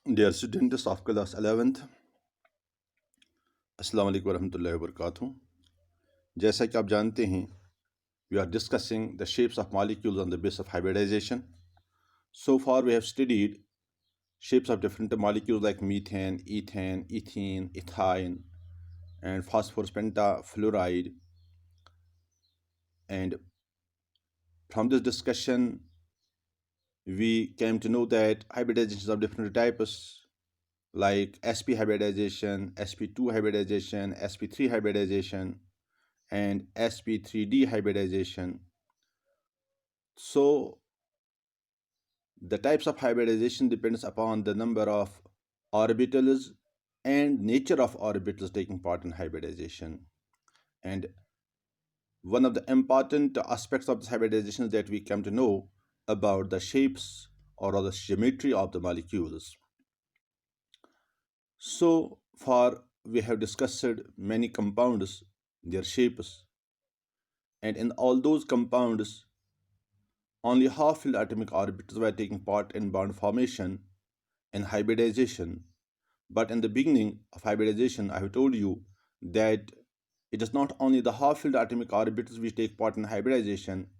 Dear students of class 11th, Assalamu alaikum warahmatullahi wabarakatuh. जैसा कि आप जानते हैं, we are discussing the shapes of molecules on the basis of hybridization. So far, we have studied shapes of different molecules like methane, ethane, ethene, ethine, and phosphorus pentafluoride. And from this discussion, we came to know that hybridizations of different types like sp hybridization, sp2 hybridization, sp3 hybridization, and sp3d hybridization. So the types of hybridization depends upon the number of orbitals and nature of orbitals taking part in hybridization. And one of the important aspects of this hybridization is that we come to know about the shapes or the geometry of the molecules. So far we have discussed many compounds, their shapes, and in all those compounds only half-filled atomic orbitals were taking part in bond formation and hybridization. But in the beginning of hybridization, I have told you that it is not only the half-filled atomic orbitals which take part in hybridization,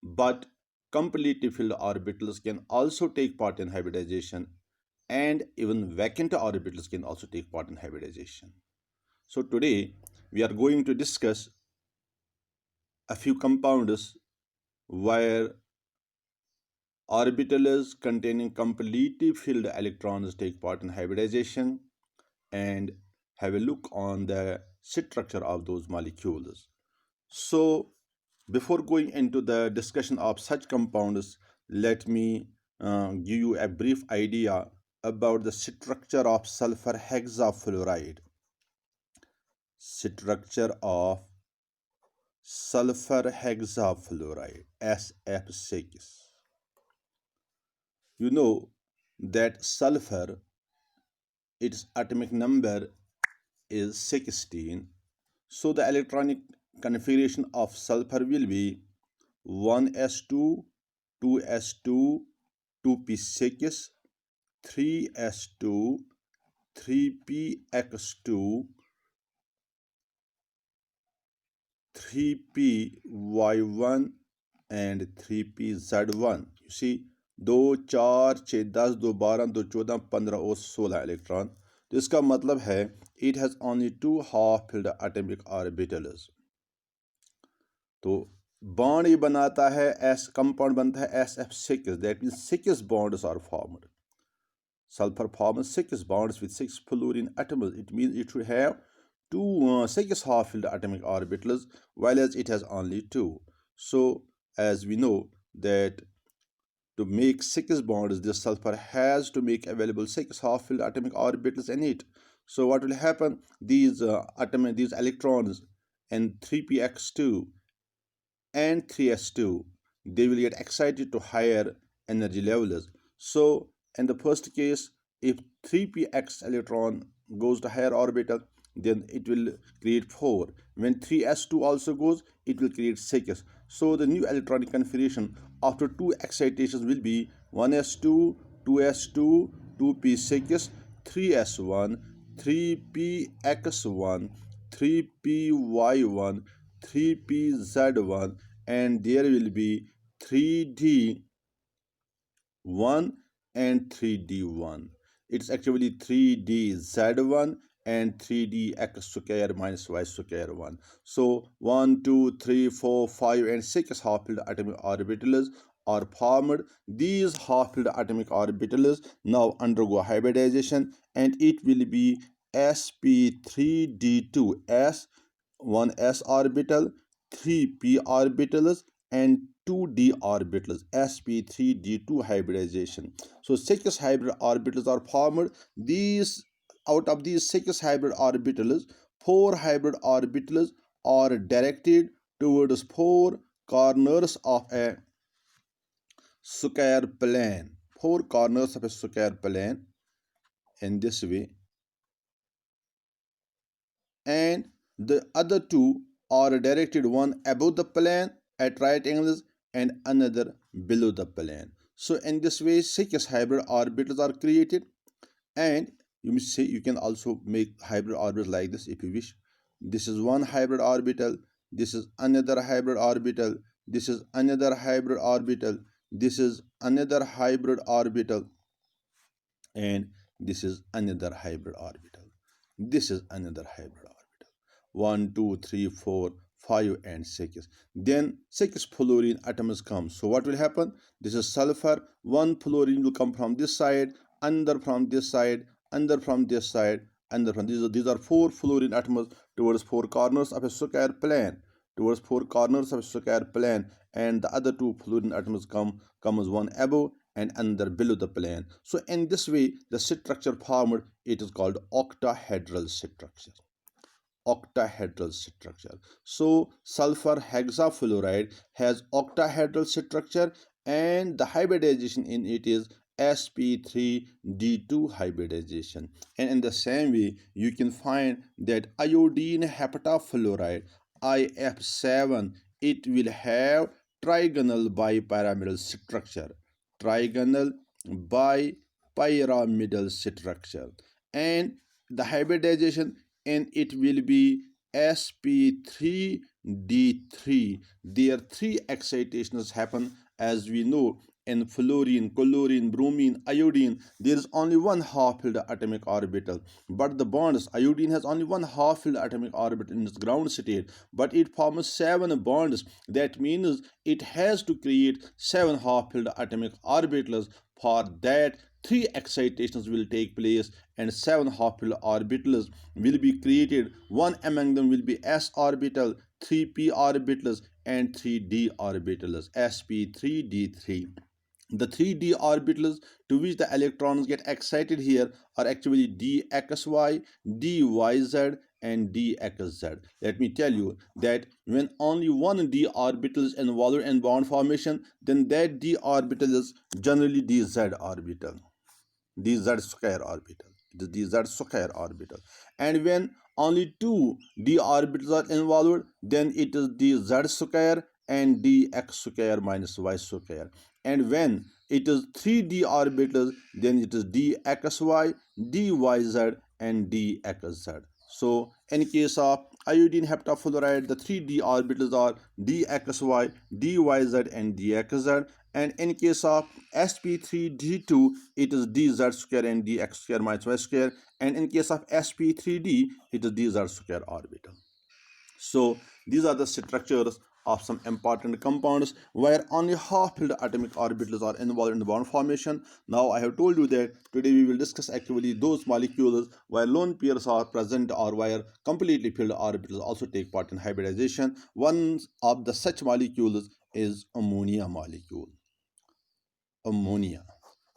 but completely filled orbitals can also take part in hybridization, and even vacant orbitals can also take part in hybridization. So today we are going to discuss a few compounds where orbitals containing completely filled electrons take part in hybridization and have a look on the structure of those molecules. So, before going into the discussion of such compounds, let me give you a brief idea about the structure of sulfur hexafluoride. Structure of sulfur hexafluoride, SF6. You know that sulfur, its atomic number is 16. So the electronic configuration of sulfur will be 1s2, 2s2, 2p6, 3s2, 3px2, 3py1 and 3pz1. You see, 2 4 6 10 2 12 2 14 15 और 16 electron. तो इसका मतलब है it has only 2 half-filled atomic orbitals. तो bond ये बनाता है S compound बनता है SF6. That means 6 bonds are formed. Sulfur forms 6 bonds with 6 fluorine atoms. It means it should have 6 half-filled atomic orbitals, while as it has only 2. So as we know that to make 6 bonds, this sulfur has to make available 6 half-filled atomic orbitals in it. So what will happen? These these electrons in 3px2 and 3s2, they will get excited to higher energy levels. So in the first case, if 3px electron goes to higher orbital, then it will create 4. When 3s2 also goes, it will create 6. So the new electronic configuration after 2 excitations will be 1s2, 2s2, 2p6, 3s1, 3px1, 3py1, 3pz1, and there will be 3d1 and 3d1. It's actually 3dz1 and 3dx square minus y square 1. So 1, 2, 3, 4, 5, and 6 half-filled atomic orbitals are formed. These half-filled atomic orbitals now undergo hybridization, and it will be sp3d2, one s orbital, 3p orbitals, and 2d orbitals, sp3d2 hybridization. So 6 hybrid orbitals are formed. These Out of these 6 hybrid orbitals, 4 hybrid orbitals are directed towards 4 corners of a square plane. 4 corners of a square plane in this way, and the other 2 are directed, one above the plane at right angles and another below the plane. So in this way 6 hybrid orbitals are created, And you can also make hybrid orbitals like this if you wish. This is one hybrid orbital, this is another hybrid orbital, this is another hybrid orbital, this is another hybrid orbital, and this is another hybrid orbital. This is another hybrid orbital. 1, 2, 3, 4, 5, and 6. Then 6 fluorine atoms come. So what will happen? This is sulfur. One fluorine will come from this side, another from this side, another from this side, another from these are 4 fluorine atoms towards 4 corners of a square plane. Towards 4 corners of a square plane, and the other 2 fluorine atoms comes one above and another below the plane. So in this way, the structure formed, it is called octahedral structure. Octahedral structure. So sulfur hexafluoride has octahedral structure, and the hybridization in it is sp3d2 hybridization. And in the same way, you can find that iodine heptafluoride IF7, it will have trigonal bipyramidal structure. Trigonal bipyramidal structure. And the hybridization, and it will be sp3d3. There 3 excitations happen, as we know. In fluorine, chlorine, bromine, iodine, there is only one half-filled atomic orbital. But the bonds, iodine has only one half-filled atomic orbital in its ground state, but it forms 7 bonds. That means it has to create 7 half-filled atomic orbitals. For that, 3 excitations will take place, and 7 half-filled orbitals will be created. One among them will be s orbital, 3 p orbitals, and 3 d orbitals, sp3d3. The 3d orbitals to which the electrons get excited here are actually dxy, dyz, and dxz. Let me tell you that when only one d orbital is involved in bond formation, then that d orbital is generally dz orbital, dz square orbital. It is dz square orbital. And when only 2 d orbitals are involved, then it is dz square and dx square minus y square. And when it is 3d orbitals, then it is dxy, dyz, and dxz. So in case of iodine heptafluoride, the 3d orbitals are dxy, dyz, and dxz. And in case of sp3d2, it is dz square and dx square minus y square. And in case of sp3d, it is dz square orbital. So these are the structures of some important compounds where only half-filled atomic orbitals are involved in the bond formation. Now I have told you that today we will discuss actually those molecules where lone pairs are present or where completely filled orbitals also take part in hybridization. One of the such molecules is ammonia molecule. Ammonia.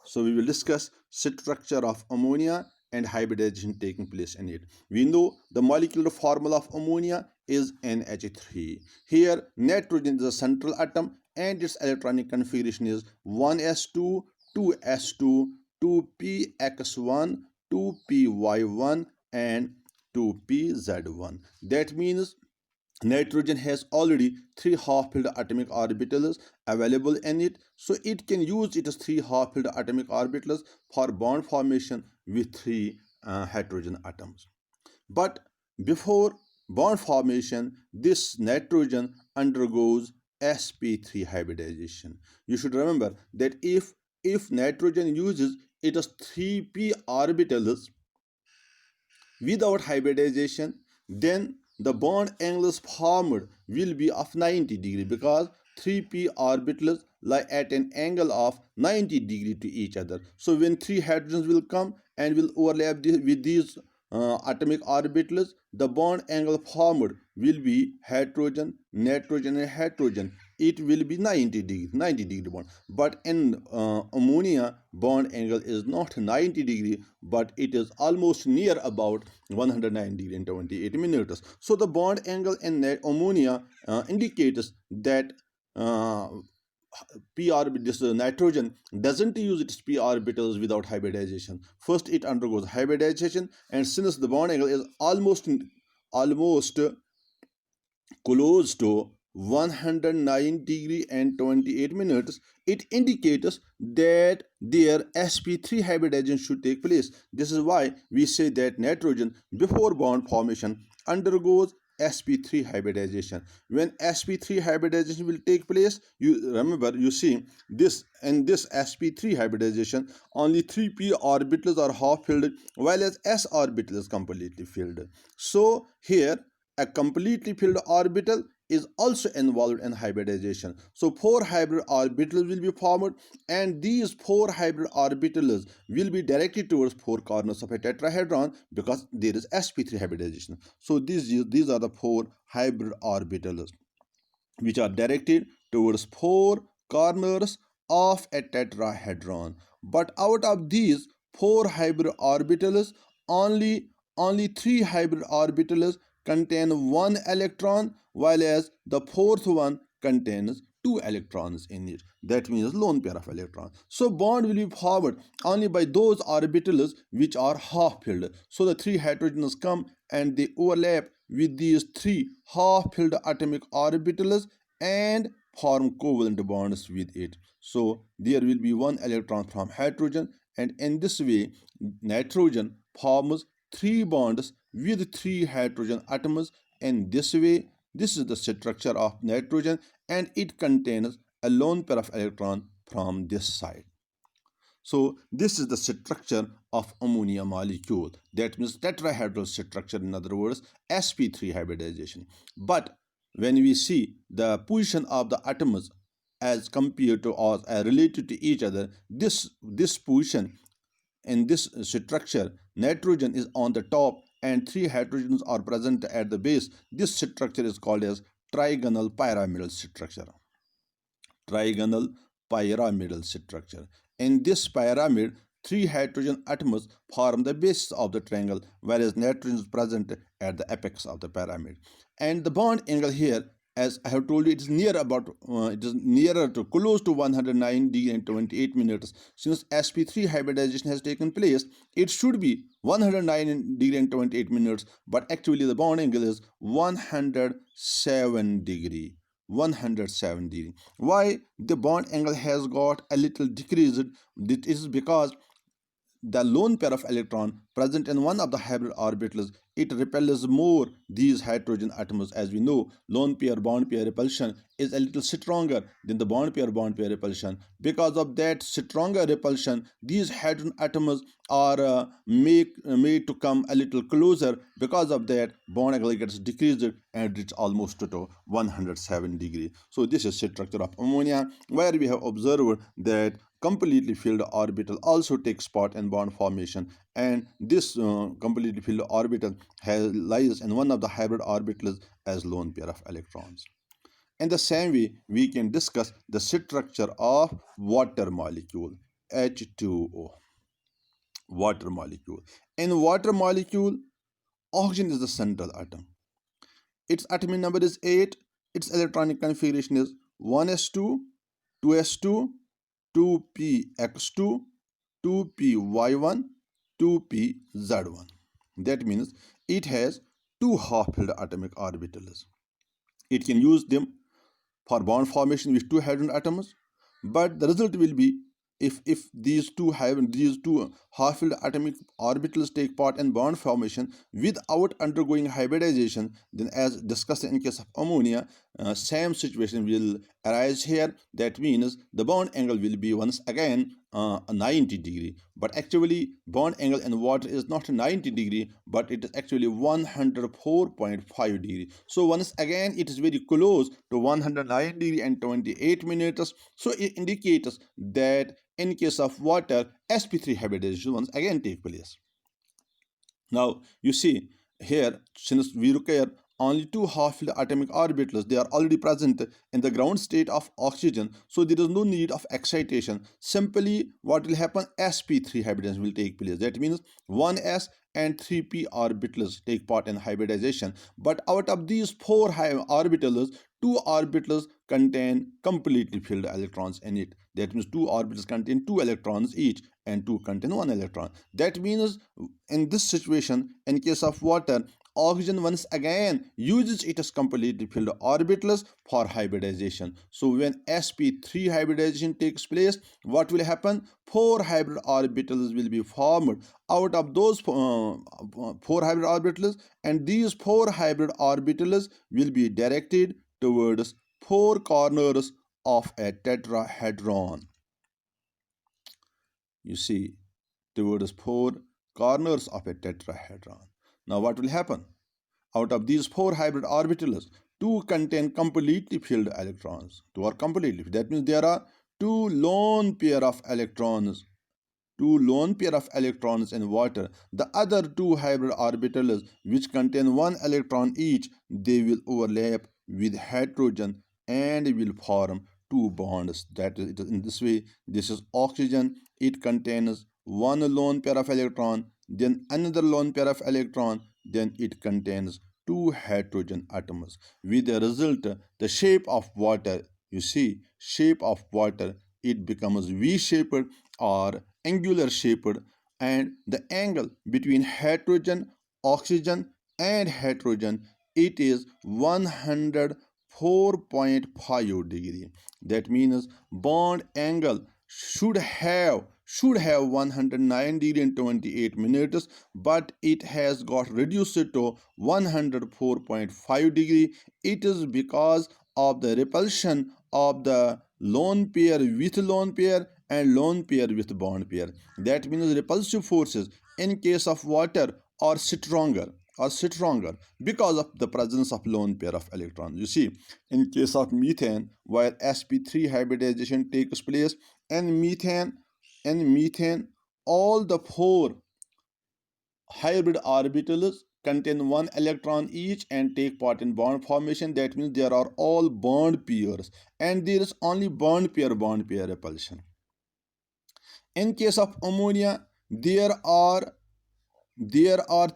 So we will discuss structure of ammonia and hybridization taking place in it. We know the molecular formula of ammonia is NH3. Here nitrogen is a central atom and its electronic configuration is 1s2, 2s2, 2px1, 2py1, and 2pz1. That means nitrogen has already 3 half-filled atomic orbitals available in it, so it can use its 3 half-filled atomic orbitals for bond formation with 3 hydrogen atoms. But before bond formation, this nitrogen undergoes sp3 hybridization. You should remember that if nitrogen uses its 3p orbitals without hybridization, then the bond angles formed will be of 90 degree because 3p orbitals lie at an angle of 90 degree to each other. So when 3 hydrogens will come and will overlap with these atomic orbitals, the bond angle formed will be hydrogen, nitrogen, and hydrogen. It will be 90 degree bond. But in ammonia, bond angle is not 90 degree, but it is almost near about 109 degree in 28 minutes. So the bond angle in ammonia indicates that p orbital, this nitrogen doesn't use its p orbitals without hybridization. First it undergoes hybridization, and since the bond angle is almost close to 109 degree and 28 minutes, it indicates that their sp3 hybridization should take place. This is why we say that nitrogen before bond formation undergoes sp3 hybridization. When sp3 hybridization will take place, you remember, you see this, in this sp3 hybridization only 3p orbitals are half filled, while as s orbital is completely filled. So here a completely filled orbital is also involved in hybridization. So 4 hybrid orbitals will be formed, and these 4 hybrid orbitals will be directed towards 4 corners of a tetrahedron because there is sp3 hybridization. So these are the 4 hybrid orbitals which are directed towards 4 corners of a tetrahedron. But out of these 4 hybrid orbitals, only 3 hybrid orbitals contain 1 electron, while as the fourth one contains 2 electrons in it. That means lone pair of electrons. So bond will be formed only by those orbitals which are half filled. So the 3 hydrogens come and they overlap with these 3 half filled atomic orbitals and form covalent bonds with it. So there will be 1 electron from hydrogen, and in this way nitrogen forms 3 bonds with 3 hydrogen atoms. In this way, this is the structure of nitrogen, and it contains a lone pair of electron from this side. So this is the structure of ammonia molecule. That means tetrahedral structure, in other words sp3 hybridization. But when we see the position of the atoms as compared to or related to each other, this position in this structure, nitrogen is on the top and 3 hydrogens are present at the base. This structure is called as trigonal pyramidal structure. Trigonal pyramidal structure. In this pyramid, 3 hydrogen atoms form the base of the triangle, whereas nitrogen is present at the apex of the pyramid. And the bond angle here, as I have told you, it is nearer to close to 109 degree and 28 minutes. Since sp3 hybridization has taken place, it should be 109 degree and 28 minutes, but actually the bond angle is 107 degree. 107 degree. Why the bond angle has got a little decreased? It is because the lone pair of electron present in one of the hybrid orbitals, it repels more these hydrogen atoms. As we know, lone pair bond pair repulsion is a little stronger than the bond pair repulsion. Because of that stronger repulsion, these hydrogen atoms are made to come a little closer. Because of that, bond angle gets decreased and it's almost to 107 degree. So this is structure of ammonia, where we have observed that completely filled orbital also takes part in bond formation, and this completely filled orbital lies in one of the hybrid orbitals as lone pair of electrons. In the same way, we can discuss the structure of water molecule, H2O. Water molecule. In water molecule, oxygen is the central atom. Its atomic number is 8. Its electronic configuration is 1s2, 2s2, 2px2, 2py1, 2pz1. That means it has 2 half-filled atomic orbitals. It can use them for bond formation with 2 hydrogen atoms, but the result will be if these two half-filled atomic orbitals take part in bond formation without undergoing hybridization, then as discussed in case of ammonia, same situation will arise here. That means the bond angle will be once again 90 degree, but actually bond angle in water is not 90 degree, but it is actually 104.5 degree. So once again it is very close to 109 degree and 28 minutes. So it indicates that in case of water, sp3 hybridization once again take place. Now you see here, since we require only 2 half-filled atomic orbitals, they are already present in the ground state of oxygen, so there is no need of excitation. Simply what will happen, sp3 hybridization will take place. That means 1s and 3p orbitals take part in hybridization, but out of these 4 orbitals, 2 orbitals contain completely filled electrons in it. That means 2 orbitals contain 2 electrons each and 2 contain 1 electron. That means in this situation, in case of water, Oxygen once again uses its completely filled orbitals for hybridization. So when sp3 hybridization takes place, what will happen? Four hybrid orbitals will be formed out of those four hybrid orbitals, and these four hybrid orbitals will be directed towards four corners of a tetrahedron. You see, towards four corners of a tetrahedron. Now what will happen? Out of these four hybrid orbitals, two contain completely filled electrons. Two are completely filled. That means there are two lone pair of electrons. Two lone pair of electrons in water. The other two hybrid orbitals, which contain one electron each, they will overlap with hydrogen and will form two bonds. That is, it is in this way. This is oxygen. It contains one lone pair of electron, then another lone pair of electron, then it contains two hydrogen atoms. With the result, the shape of water, you see, shape of water, it becomes V-shaped or angular shaped, and the angle between hydrogen, oxygen and hydrogen, it is 104.5 degree. That means bond angle should have 109 degree and 28 minutes, but it has got reduced to 104.5 degree. It is because of the repulsion of the lone pair with lone pair and lone pair with bond pair. That means repulsive forces in case of water are stronger because of the presence of lone pair of electrons. You see, in case of methane, while sp3 hybridization takes place, and methane, all the four hybrid orbitals contain one electron each and take part in bond formation. That means there are all bond pairs, and there is only bond pair repulsion. In case of ammonia, there are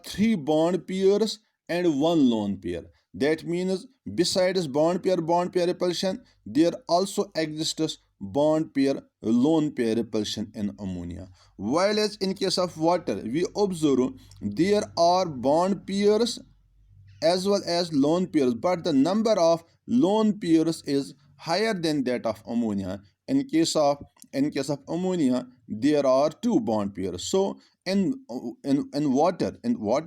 three bond pairs and one lone pair. That means besides bond pair repulsion, there also exists bond pair lone pair repulsion in ammonia. While as in case of water, we observe there are bond pairs as well as lone pairs, but the number of lone pairs is higher than that of ammonia. In case of ammonia, there are two bond pairs. So in water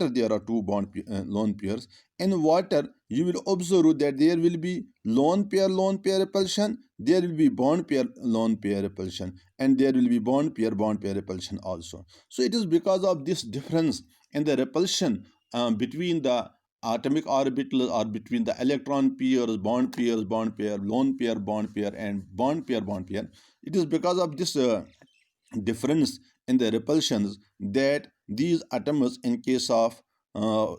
there are two lone pairs. In water, you will observe that there will be lone pair repulsion, there will be bond pair lone pair repulsion, and there will be bond pair repulsion also. So it is because of this difference in the repulsion between the atomic orbitals, or between the electron pairs, bond pair, lone pair, bond pair, and bond pair. It is because of this difference in the repulsions that these atoms, uh,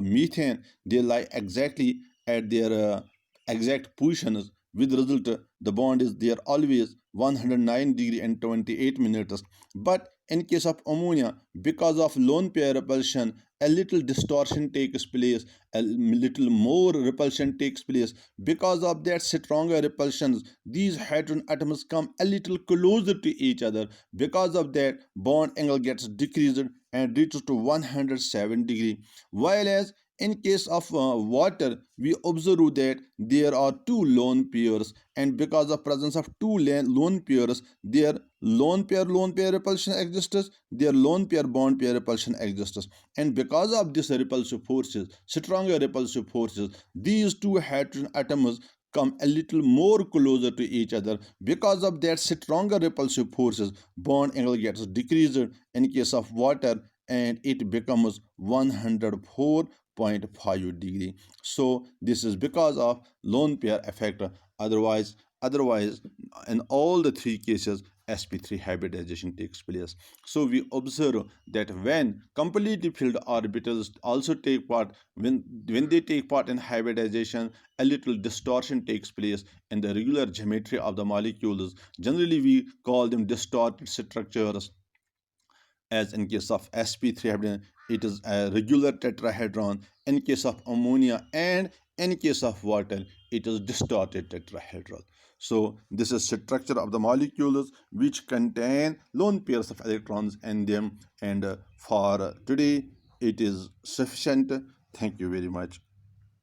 methane, they lie exactly at their exact positions. With result, the bond is there always 109 degree and 28 minutes. But in case of ammonia, because of lone pair repulsion, a little distortion takes place, a little more repulsion takes place. Because of that stronger repulsions, these hydrogen atoms come a little closer to each other. Because of that, bond angle gets decreased and reaches to 107 degree. While as in case of water, we observe that there are two lone pairs, and because of presence of two lone pairs, their lone pair repulsion exists, their lone pair bond pair repulsion exists, and because of this repulsive forces, stronger repulsive forces, these two hydrogen atoms come a little more closer to each other. Because of that stronger repulsive forces, bond angle gets decreased in case of water, and it becomes 104.5 degree. So this is because of lone pair effect. Otherwise, in all the three cases, sp3 hybridization takes place. So we observe that when completely filled orbitals also take part, when they take part in hybridization, a little distortion takes place in the regular geometry of the molecules. Generally we call them distorted structures. As in case of sp3 hybridization, it is a regular tetrahedron. In case of ammonia and in case of water, it is distorted tetrahedral. So this is structure of the molecules which contain lone pairs of electrons in them. And for today it is sufficient. Thank you very much.